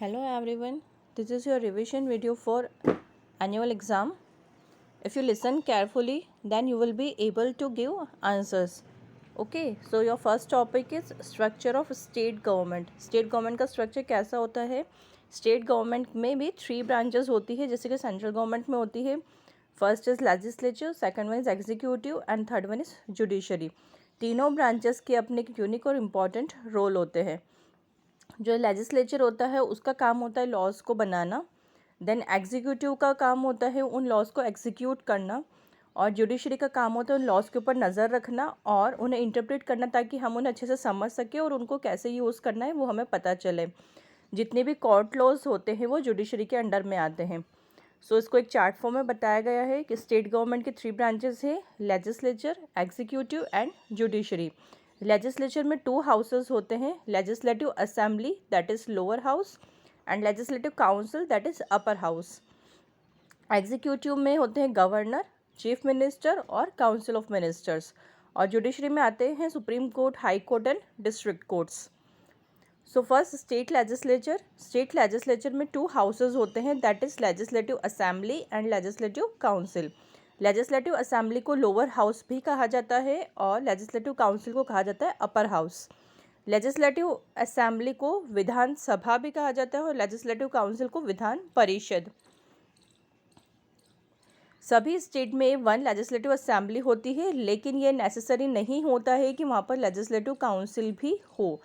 Hello everyone, this is your revision video for annual exam. If you listen carefully, then you will be able to give answers. Okay, so your first topic is structure of state government. State government का structure कैसा होता है? State government में भी 3 branches होती है, जैसे कि central government में होती है. First is legislature, second one is executive and third one is judiciary. तीनों branches के अपने यूनिक और इम्पॉर्टेंट रोल होते हैं. जो लेजिस्लेचर होता है उसका काम होता है लॉज को बनाना. देन एग्जीक्यूटिव का काम होता है उन लॉज को एग्जीक्यूट करना. और जुडिशरी का काम होता है उन लॉज के ऊपर नज़र रखना और उन्हें इंटरप्रेट करना, ताकि हम उन्हें अच्छे से समझ सकें और उनको कैसे यूज़ करना है वो हमें पता चले. जितने भी कोर्ट लॉज होते हैं वो जुडिशरी के अंडर में आते हैं. सो इसको एक चार्ट फॉर्म में बताया गया है कि स्टेट गवर्नमेंट के 3 ब्रांचेस हैं, legislature, executive and judiciary. Legislature में 2 हाउसेस होते हैं, legislative assembly that is lower house and legislative council that is upper house. Executive में होते हैं गवर्नर, चीफ मिनिस्टर और काउंसिल ऑफ मिनिस्टर्स. और जुडिशरी में आते हैं supreme court, high court and district courts. So first state legislature. State legislature में 2 houses होते हैं, that is legislative assembly and legislative council. Legislative assembly को लोअर हाउस भी कहा जाता है और लेजिस्लेटिव काउंसिल को कहा जाता है अपर हाउस. लेजिस्लेटिव असेंबली को विधान सभा भी कहा जाता है और लेजिस्लेटिव काउंसिल को विधान परिषद. सभी स्टेट में 1 लेजिस्लेटिव असेंबली होती है, लेकिन ये नेसेसरी नहीं होता है कि वहाँ पर लेजिस्लेटिव काउंसिल भी हो.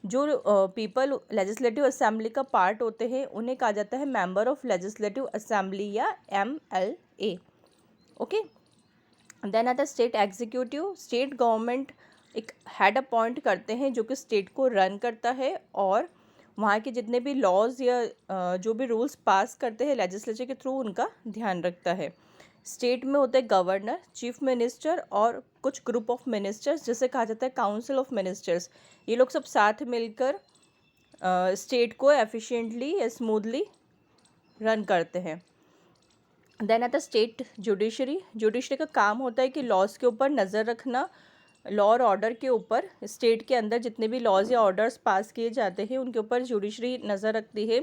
जो पीपल लेजिस्लेटिव असेंबली का पार्ट होते हैं उन्हें कहा जाता है मेंबर ऑफ लेजिस्लेटिव असेंबली या MLA. ओके. देन आता है स्टेट एग्जीक्यूटिव. स्टेट गवर्नमेंट एक हेड अपॉइंट करते हैं जो कि स्टेट को रन करता है और वहाँ के जितने भी लॉज या जो भी रूल्स पास करते हैं लेजिस्लेचर के थ्रू उनका ध्यान रखता है. स्टेट में होते हैं गवर्नर, चीफ मिनिस्टर और कुछ ग्रुप ऑफ मिनिस्टर्स, जिसे कहा जाता है काउंसिल ऑफ मिनिस्टर्स. ये लोग सब साथ मिलकर स्टेट को एफिशिएंटली या स्मूथली रन करते हैं. देन आता स्टेट जुडिशरी. जुडिशरी का काम होता है कि लॉज के ऊपर नज़र रखना, लॉ और ऑर्डर के ऊपर. स्टेट के अंदर जितने भी लॉज या ऑर्डर्स पास किए जाते हैं उनके ऊपर जुडिशरी नज़र रखती है.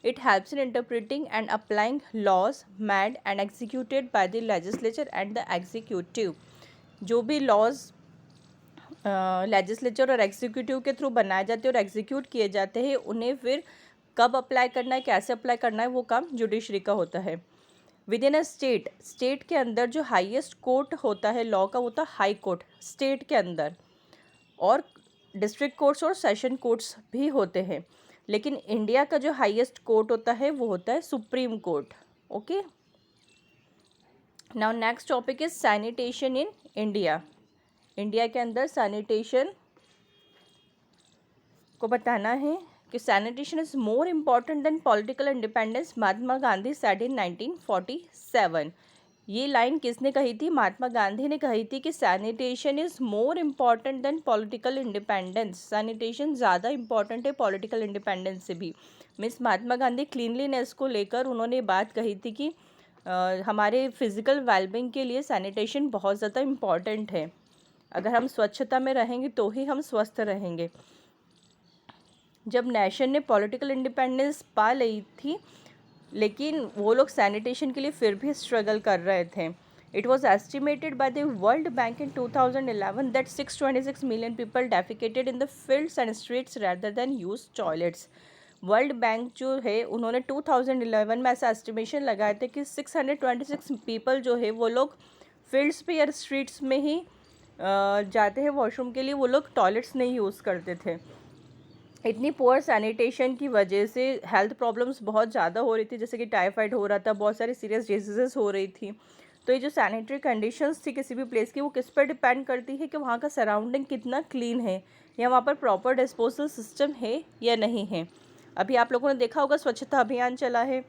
It helps in interpreting and applying laws made and executed by the legislature and the executive. जो भी लॉज लेजिस्लेचर और एग्जीक्यूटिव के थ्रू बनाए जाते हैं और एग्जीक्यूट किए जाते हैं, उन्हें फिर कब अप्लाई करना है, कैसे अप्लाई करना है, वो काम जुडिशरी का होता है. With in a state, state के अंदर जो हाईएस्ट कोर्ट होता है लॉ का, होता है हाई कोर्ट स्टेट के अंदर. और डिस्ट्रिक्ट कोर्ट्स और सेशन कोर्ट्स भी होते हैं, लेकिन इंडिया का जो हाईएस्ट कोर्ट होता है वो होता है supreme court. Okay. Now next topic is sanitation in India. India के अंदर सैनिटेशन को बताना है कि sanitation is more important than political independence, Mahatma Gandhi said in 1947. ये लाइन किसने कही थी? महात्मा गांधी ने कही थी कि sanitation is more important than political independence. Sanitation ज़्यादा इम्पॉर्टेंट है पॉलिटिकल इंडिपेंडेंस से भी. मिस महात्मा गांधी क्लीनलीनेस को लेकर उन्होंने बात कही थी कि हमारे फिज़िकल वेलबींग के लिए सैनिटेशन बहुत ज़्यादा इम्पॉर्टेंट है. अगर हम स्वच्छता में रहेंगे तो ही हम स्वस्थ रहेंगे. जब नेशन ने पॉलिटिकल इंडिपेंडेंस पा ली थी, लेकिन वो लोग सैनिटेशन के लिए फिर भी स्ट्रगल कर रहे थे. It was estimated by the World Bank in 2011 that 626 million people defecated in the fields and streets rather than use toilets. World Bank जो है उन्होंने 2011 में ऐसा एस्टिमेशन लगाए थे कि 626 पीपल जो है वो लोग फील्ड्स पे या स्ट्रीट्स में ही जाते हैं वॉशरूम के लिए, वो लोग टॉयलेट्स नहीं यूज़ करते थे. इतनी पुअर सैनिटेशन की वजह से हेल्थ प्रॉब्लम्स बहुत ज़्यादा हो रही थी, जैसे कि टाइफाइड हो रहा था, बहुत सारी सीरियस डिजीज़ेस हो रही थी. तो ये जो सैनिटरी कंडीशंस थी किसी भी प्लेस की, वो किस पर डिपेंड करती है कि वहाँ का सराउंडिंग कितना क्लीन है या वहाँ पर प्रॉपर डिस्पोजल सिस्टम है या नहीं है. अभी आप लोगों ने देखा होगा स्वच्छता अभियान चला है,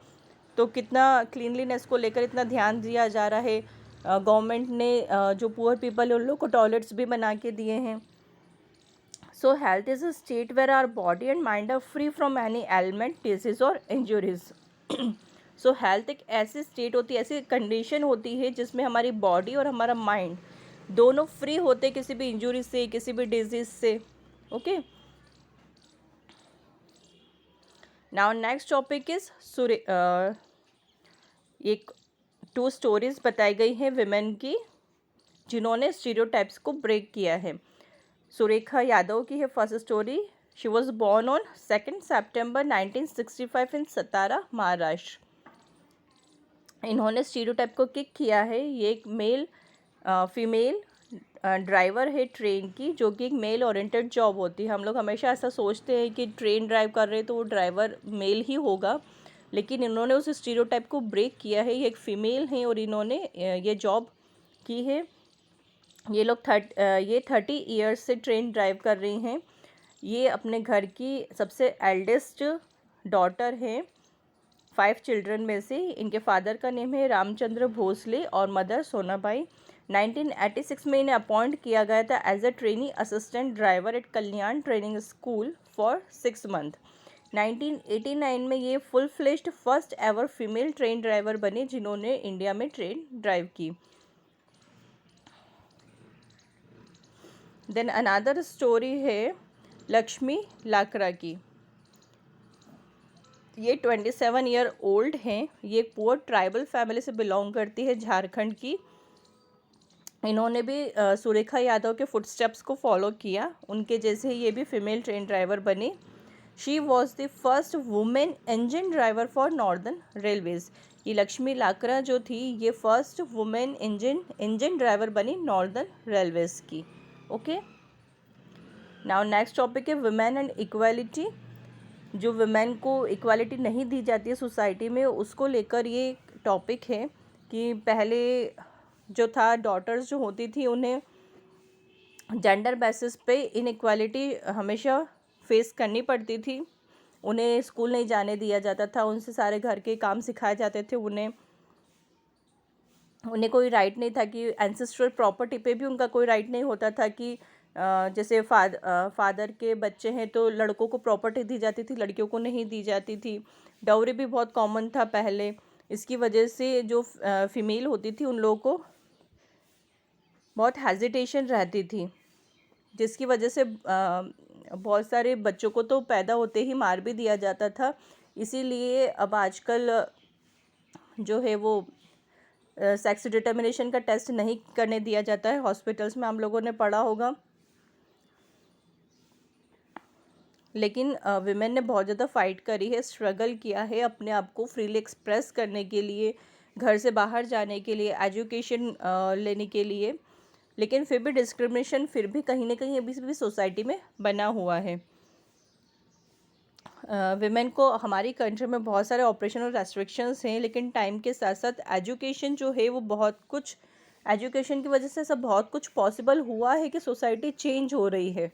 तो कितना क्लीनलीनेस को लेकर इतना ध्यान दिया जा रहा है. गवर्नमेंट ने जो पुअर पीपल है उन लोग को टॉयलेट्स भी बना के दिए हैं. So health is a state where our body and mind are free from any ailment, disease or injuries. So health एक ऐसी स्टेट होती है, ऐसी कंडीशन होती है जिसमें हमारी बॉडी और हमारा माइंड दोनों फ्री होते किसी भी इंजरी से, किसी भी डिजीज से. Okay. Now next topic is एक 2 स्टोरीज बताई गई हैं विमेन की जिन्होंने स्टीरियोटाइप्स को ब्रेक किया है। सुरेखा यादव की है first story. She was born on 2 सितंबर 1965 इन सतारा, महाराष्ट्र। इन्होंने स्टीरियोटाइप को किक किया है। ये एक फीमेल ड्राइवर है ट्रेन की, जो कि एक मेल ओरिएंटेड जॉब होती है। हम लोग हमेशा ऐसा सोचते हैं कि ट्रेन ड्राइव कर रहे हैं तो वो ड्राइवर मेल ही होगा, लेकिन इन्होंने उस स्टीरियोटाइप को ब्रेक किया है। ये एक फ़ीमेल हैं और इन्होंने ये जॉब की है। ये 30 ईयर्स से ट्रेन ड्राइव कर रही हैं। ये अपने घर की सबसे एल्डेस्ट डॉटर हैं 5 चिल्ड्रन में से। इनके फादर का नेम है रामचंद्र भोसले और मदर सोनाबाई। 1986 में इन्हें अपॉइंट किया गया था as a trainee assistant driver at Kalyan training school for 6 month. 1989 में ये full fledged first ever female train driver बने जिन्होंने इंडिया में ट्रेन ड्राइव की। देन अनदर स्टोरी है लक्ष्मी लाकरा की। ये 27 ईयर ओल्ड हैं। ये पुअर ट्राइबल फैमिली से बिलोंग करती है, झारखंड की। इन्होंने भी सुरेखा यादव के फुटस्टेप्स को फॉलो किया, उनके जैसे ये भी फीमेल ट्रेन ड्राइवर बनी। She was the first women engine driver for northern railways. ये लक्ष्मी लाकरा जो थी ये फर्स्ट वुमेन इंजन ड्राइवर बनी नॉर्दर्न रेलवेज की। ओके, नाउ नेक्स्ट टॉपिक है वुमेन एंड इक्वालिटी। जो वुमेन को इक्वालिटी नहीं दी जाती है सोसाइटी में, उसको लेकर ये टॉपिक है कि पहले जो था डॉटर्स जो होती थी उन्हें जेंडर बेसिस पे इनइक्वालिटी हमेशा फेस करनी पड़ती थी। उन्हें स्कूल नहीं जाने दिया जाता था, उनसे सारे घर के काम सिखाए जाते थे। उन्हें कोई राइट नहीं था कि एंसेस्ट्रल प्रॉपर्टी पे भी उनका कोई राइट नहीं होता था कि जैसे फादर के बच्चे हैं तो लड़कों को प्रॉपर्टी दी जाती थी, लड़कियों को नहीं दी जाती थी। डाउरी भी बहुत कॉमन था पहले। इसकी वजह से जो फीमेल होती थी उन लोगों को बहुत हेजिटेशन रहती थी, जिसकी वजह से बहुत सारे बच्चों को तो पैदा होते ही मार भी दिया जाता था। इसीलिए अब आजकल जो है वो सेक्स डिटर्मिनेशन का टेस्ट नहीं करने दिया जाता है हॉस्पिटल्स में, हम लोगों ने पढ़ा होगा। लेकिन विमेन ने बहुत ज़्यादा फाइट करी है, स्ट्रगल किया है अपने आप को फ्रीली एक्सप्रेस करने के लिए, घर से बाहर जाने के लिए, एजुकेशन लेने के लिए। लेकिन फिर भी डिस्क्रिमिनेशन फिर भी कहीं ना कहीं अभी भी सोसाइटी में बना हुआ है। विमेन को हमारी कंट्री में बहुत सारे ऑपरेशनल रेस्ट्रिक्शंस हैं, लेकिन टाइम के साथ साथ एजुकेशन जो है वो एजुकेशन की वजह से ऐसा बहुत कुछ पॉसिबल हुआ है कि सोसाइटी चेंज हो रही है।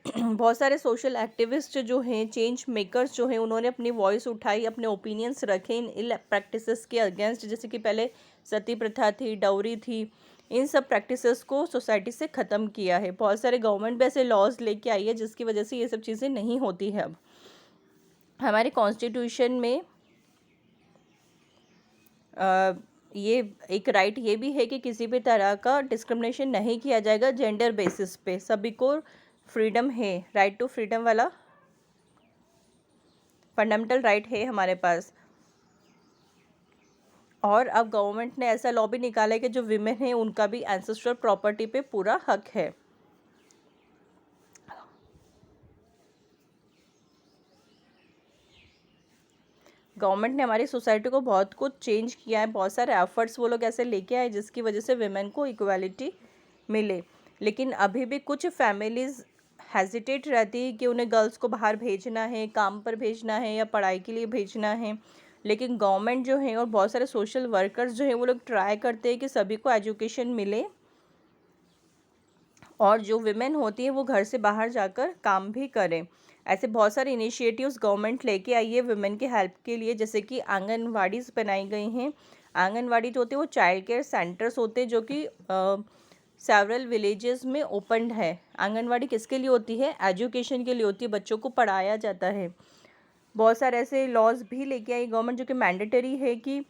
बहुत सारे सोशल एक्टिविस्ट जो हैं, चेंज मेकर्स जो हैं, उन्होंने अपनी वॉइस उठाई, अपने ओपिनियंस रखे इन इल प्रैक्टिसेस के अगेंस्ट। जैसे कि पहले सती प्रथा थी, डाउरी थी, इन सब प्रैक्टिसेस को सोसाइटी से ख़त्म किया है। बहुत सारे गवर्नमेंट भी ऐसे लॉज लेके आई है जिसकी वजह से ये सब चीज़ें नहीं होती है। अब हमारे कॉन्स्टिट्यूशन में ये एक राइट ये भी है कि किसी भी तरह का डिस्क्रिमिनेशन नहीं किया जाएगा जेंडर बेसिस पे। सभी को फ्रीडम है, राइट टू फ्रीडम वाला फंडामेंटल राइट है हमारे पास। और अब गवर्नमेंट ने ऐसा लॉ भी निकाला है कि जो विमेन है उनका भी एंसेस्ट्रल प्रॉपर्टी पे पूरा हक है। गवर्नमेंट ने हमारी सोसाइटी को बहुत कुछ चेंज किया है, बहुत सारे एफर्ट्स वो लोग ऐसे लेके आए जिसकी वजह से विमेन को इक्वालिटी मिले। लेकिन अभी भी कुछ फैमिलीज़ हेजिटेट रहती है कि उन्हें गर्ल्स को बाहर भेजना है, काम पर भेजना है या पढ़ाई के लिए भेजना है। लेकिन गवर्नमेंट जो है और बहुत सारे सोशल वर्कर्स जो हैं वो लोग ट्राई करते हैं कि सभी को एजुकेशन मिले, और जो विमेन होती है वो घर से बाहर जाकर काम भी करें। ऐसे बहुत सारे इनिशिएटिव्स गवर्नमेंट लेके आई है विमेन के हेल्प के लिए, जैसे कि आंगनवाड़ीज़ बनाई गई हैं। आंगनवाड़ी जो होते हैं वो चाइल्ड केयर सेंटर्स होते हैं जो कि सेवरल विलेजेस में ओपनड है। आंगनवाड़ी किसके लिए होती है? एजुकेशन के लिए होती है, बच्चों को पढ़ाया जाता है। बहुत सारे ऐसे लॉज भी लेके आई गवर्नमेंट जो कि मैंडेटरी है कि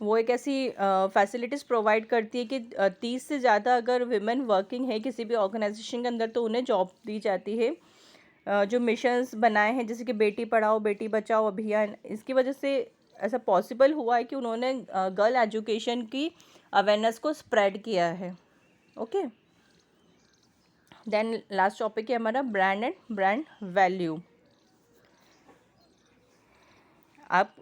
वो एक ऐसी फैसिलिटीज़ प्रोवाइड करती है कि 30 से ज़्यादा अगर विमेन वर्किंग है किसी भी ऑर्गेनाइजेशन के अंदर तो उन्हें जॉब दी जाती है। जो मिशंस बनाए हैं जैसे कि बेटी पढ़ाओ बेटी बचाओ अभियान, इसकी वजह से ऐसा पॉसिबल हुआ है कि उन्होंने गर्ल एजुकेशन की अवेयरनेस को स्प्रेड किया है। ओके, देन लास्ट टॉपिक है हमारा ब्रांड एंड ब्रांड वैल्यू। आप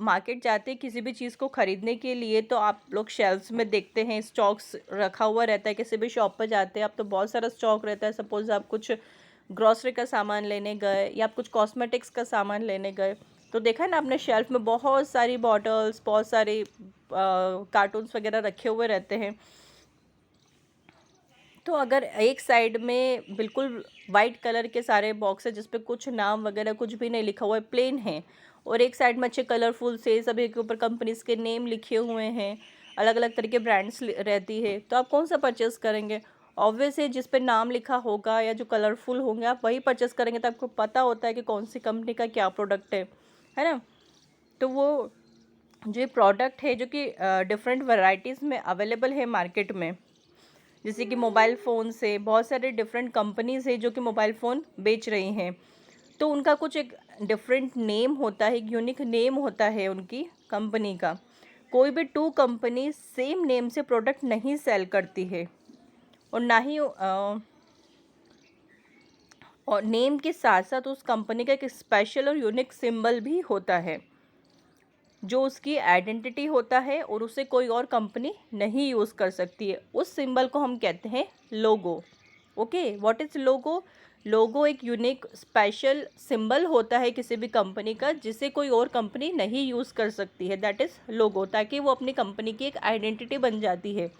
मार्केट जाते हैं किसी भी चीज़ को ख़रीदने के लिए तो आप लोग शेल्फ्स में देखते हैं, स्टॉक्स रखा हुआ रहता है। किसी भी शॉप पर जाते हैं आप तो बहुत सारा स्टॉक रहता है। सपोज़ आप कुछ ग्रॉसरी का सामान लेने गए या आप कुछ कॉस्मेटिक्स का सामान लेने गए तो देखा है ना आपने शेल्फ में बहुत सारी बॉटल्स, बहुत सारे कार्टून्स वगैरह रखे हुए रहते हैं। तो अगर एक साइड में बिल्कुल वाइट कलर के सारे बॉक्स है जिस पे कुछ नाम वगैरह कुछ भी नहीं लिखा हुआ है, प्लेन है, और एक साइड में अच्छे कलरफुल से सभी के ऊपर कंपनीज के नेम लिखे हुए हैं, अलग अलग तरह के ब्रांड्स रहती है, तो आप कौन सा परचेस करेंगे? ऑब्वियस है जिस पे नाम लिखा होगा या जो कलरफुल होंगे आप वही परचेस करेंगे। तो आपको पता होता है कि कौन सी कंपनी का क्या प्रोडक्ट है ना। तो वो जो ये प्रोडक्ट है जो कि डिफरेंट वैरायटीज़ में अवेलेबल है मार्केट में, जैसे कि मोबाइल फ़ोन से बहुत सारे डिफरेंट कंपनीज़ है जो कि मोबाइल फ़ोन बेच रही हैं, तो उनका कुछ एक डिफरेंट नेम होता है, एक यूनिक नेम होता है उनकी कंपनी का। कोई भी टू कंपनी सेम नेम से प्रोडक्ट नहीं सेल करती है, और ना ही और नेम के साथ साथ उस कंपनी का एक स्पेशल और यूनिक सिंबल भी होता है जो उसकी आइडेंटिटी होता है और उसे कोई और कंपनी नहीं यूज़ कर सकती है। उस सिंबल को हम कहते हैं लोगो। ओके, व्हाट इज़ लोगो? लोगो एक यूनिक स्पेशल सिंबल होता है किसी भी कंपनी का जिसे कोई और कंपनी नहीं यूज़ कर सकती है, दैट इज़ लोगो, ताकि वो अपनी कंपनी की एक आइडेंटिटी बन जाती है।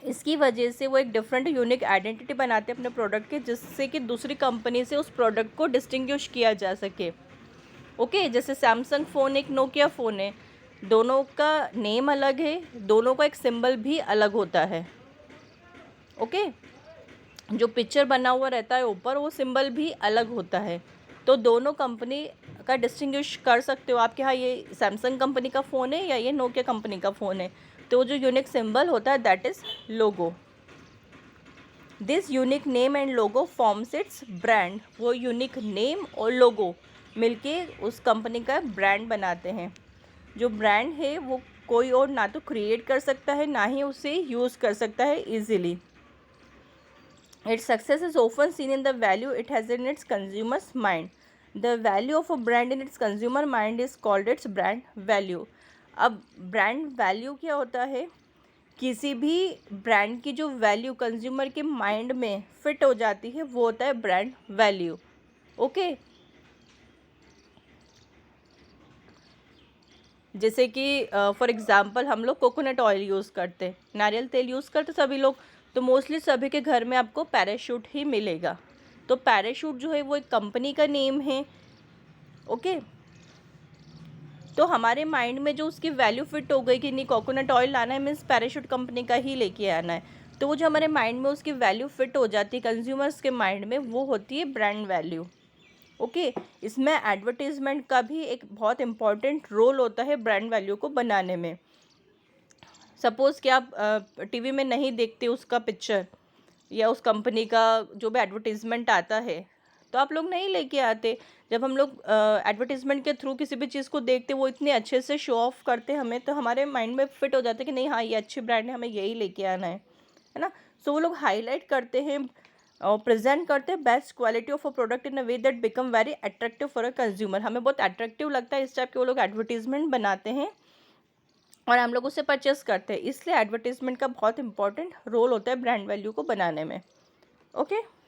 इसकी वजह से वो एक डिफरेंट यूनिक आइडेंटिटी बनाते हैं अपने प्रोडक्ट के, जिससे कि दूसरी कंपनी से उस प्रोडक्ट को डिस्टिंग्विश किया जा सके। ओके, जैसे सैमसंग फ़ोन एक नोकिया फ़ोन है, दोनों का नेम अलग है, दोनों का एक सिंबल भी अलग होता है। ओके, जो पिक्चर बना हुआ रहता है ऊपर वो सिंबल भी अलग होता है, तो दोनों कंपनी का डिस्टिंग्विश कर सकते हो आप कि हाँ ये सैमसंग कंपनी का फ़ोन है या ये नोकिया कंपनी का फ़ोन है। तो जो यूनिक सिंबल होता है that is logo. This unique name and logo forms it's brand. वो यूनिक नेम और लोगो मिलके उस कंपनी का ब्रांड बनाते हैं। जो ब्रांड है वो कोई और ना तो क्रिएट कर सकता है ना ही उसे यूज़ कर सकता है easily. Its success is often seen in the value it has in its consumer's mind. The value of a brand in its consumer mind is called its brand value. अब brand value क्या होता है? किसी भी brand की जो value consumer के mind में फिट हो जाती है वो होता है ब्रांड वैल्यू। ओके, जैसे कि फॉर एग्ज़ाम्पल हम लोग कोकोनट ऑयल यूज़ करते, नारियल तेल यूज़ करते सभी लोग, तो मोस्टली सभी के घर में आपको पैराशूट ही मिलेगा। तो पैराशूट जो है वो एक कंपनी का नेम है। ओके, तो हमारे माइंड में जो उसकी वैल्यू फिट हो गई कि नहीं कोकोनट ऑयल लाना है मीन्स पैराशूट कंपनी का ही लेके आना है, तो वो जो हमारे माइंड में उसकी वैल्यू फिट हो जाती है कंज्यूमर्स के माइंड में, वो होती है ब्रांड वैल्यू। ओके, इसमें एडवर्टीज़मेंट का भी एक बहुत इम्पॉर्टेंट रोल होता है ब्रांड वैल्यू को बनाने में। सपोज़ कि आप टीवी में नहीं देखते उसका पिक्चर या उस कंपनी का जो भी एडवर्टीज़मेंट आता है तो आप लोग नहीं लेके आते। जब हम लोग एडवर्टीज़मेंट के थ्रू किसी भी चीज़ को देखते वो इतने अच्छे से शो ऑफ करते हमें, तो हमारे माइंड में फिट हो जाता है कि नहीं हाँ ये अच्छी ब्रांड है, हमें यही लेके आना है ना। सो वो लोग हाईलाइट करते हैं और प्रेजेंट करते हैं best quality of a product in a way that become very attractive for a consumer. हमें बहुत अट्रैक्टिव लगता है इस टाइप के वो लोग एडवर्टीज़मेंट बनाते हैं और हम लोग उससे परचेस करते हैं। इसलिए एडवर्टीज़मेंट का बहुत इंपॉर्टेंट रोल होता है ब्रांड वैल्यू को बनाने में। ओके।